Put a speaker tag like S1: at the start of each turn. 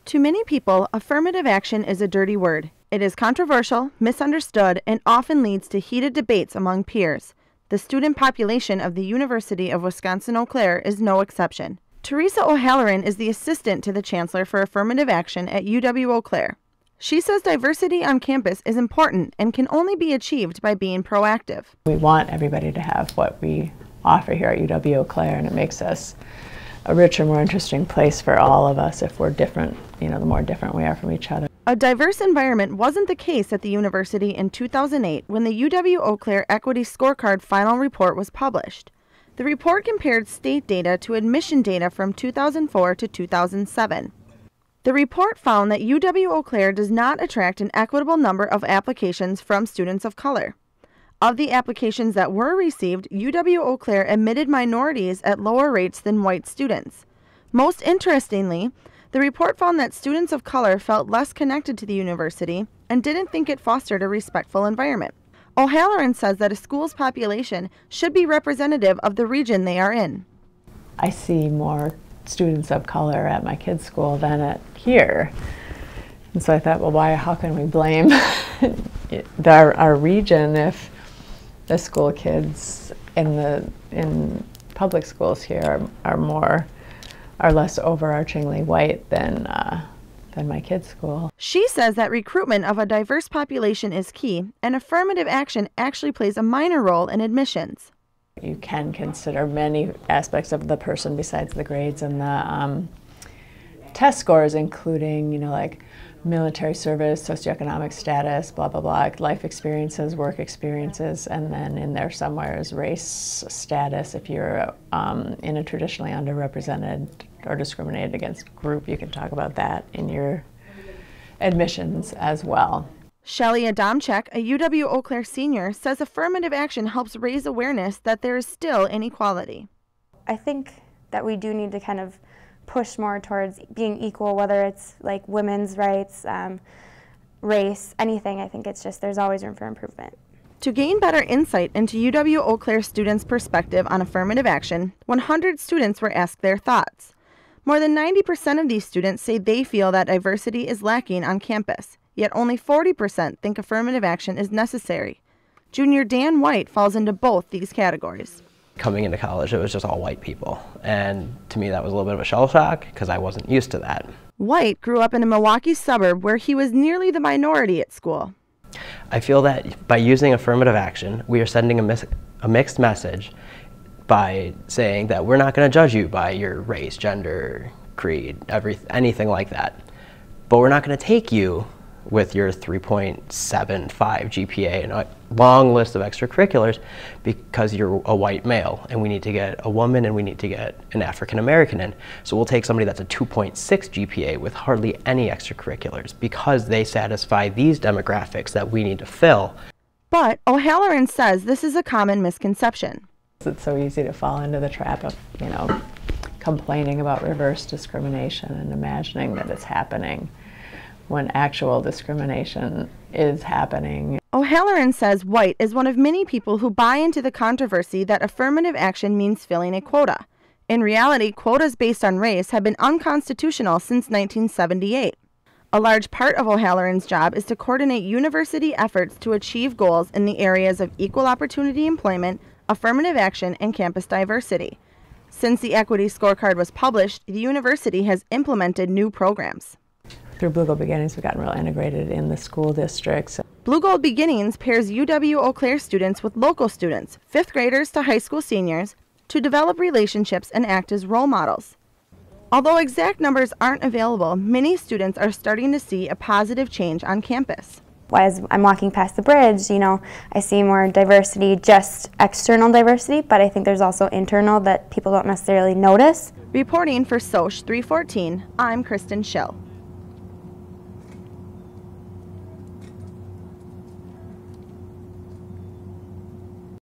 S1: To many people, affirmative action is a dirty word. It is controversial, misunderstood, and often leads to heated debates among peers. The student population of the University of Wisconsin-Eau Claire is no exception. Teresa O'Halloran is the assistant to the chancellor for affirmative action at UW-Eau Claire. She says diversity on campus is important and can only be achieved by being proactive.
S2: We want everybody to have what we offer here at UW-Eau Claire, and it makes us a richer, more interesting place for all of us if we're different, the more different we are from each other.
S1: A diverse environment wasn't the case at the university in 2008 when the UW-Eau Claire Equity Scorecard final report was published. The report compared state data to admission data from 2004 to 2007. The report found that UW-Eau Claire does not attract an equitable number of applications from students of color. Of the applications that were received, UW-Eau Claire admitted minorities at lower rates than white students. Most interestingly, the report found that students of color felt less connected to the university and didn't think it fostered a respectful environment. O'Halloran says that a school's population should be representative of the region they are in.
S2: I see more students of color at my kids' school than at here. And so I thought, well, how can we blame our region if the school kids in public schools here are less overarchingly white than my kids' school.
S1: She says that recruitment of a diverse population is key, and affirmative action actually plays a minor role in admissions.
S2: You can consider many aspects of the person besides the grades and the test scores, including, like military service, socioeconomic status, blah, blah, blah, life experiences, work experiences, and then in there somewhere is race status. If you're in a traditionally underrepresented or discriminated against group, you can talk about that in your admissions as well.
S1: Shelly Adamczyk, a UW-Eau Claire senior, says affirmative action helps raise awareness that there is still inequality.
S3: I think that we do need to kind of push more towards being equal, whether it's like women's rights, race, anything. I think it's just there's always room for improvement.
S1: To gain better insight into UW-Eau Claire students' perspective on affirmative action, 100 students were asked their thoughts. More than 90% of these students say they feel that diversity is lacking on campus, yet only 40% think affirmative action is necessary. Junior Dan White falls into both these categories.
S4: Coming into college, it was just all white people, and to me that was a little bit of a shell shock because I wasn't used to that.
S1: White grew up in a Milwaukee suburb where he was nearly the minority at school.
S4: I feel that by using affirmative action, we are sending a mixed message by saying that we're not going to judge you by your race, gender, creed, anything like that, but we're not going to take you with your 3.75 GPA and a long list of extracurriculars because you're a white male, and we need to get a woman and we need to get an African American in. So we'll take somebody that's a 2.6 GPA with hardly any extracurriculars because they satisfy these demographics that we need to fill.
S1: But O'Halloran says this is a common misconception.
S2: It's so easy to fall into the trap of, complaining about reverse discrimination and imagining that it's happening when actual discrimination is happening.
S1: O'Halloran says White is one of many people who buy into the controversy that affirmative action means filling a quota. In reality, quotas based on race have been unconstitutional since 1978. A large part of O'Halloran's job is to coordinate university efforts to achieve goals in the areas of equal opportunity employment, affirmative action, and campus diversity. Since the Equity Scorecard was published, the university has implemented new programs.
S2: Through Blue Gold Beginnings, we've gotten real integrated in the school districts.
S1: Blue Gold Beginnings pairs UW-Eau Claire students with local students, 5th graders to high school seniors, to develop relationships and act as role models. Although exact numbers aren't available, many students are starting to see a positive change on campus.
S3: As I'm walking past the bridge, I see more diversity, just external diversity, but I think there's also internal that people don't necessarily notice.
S1: Reporting for SOCH 314, I'm Kristen Shill.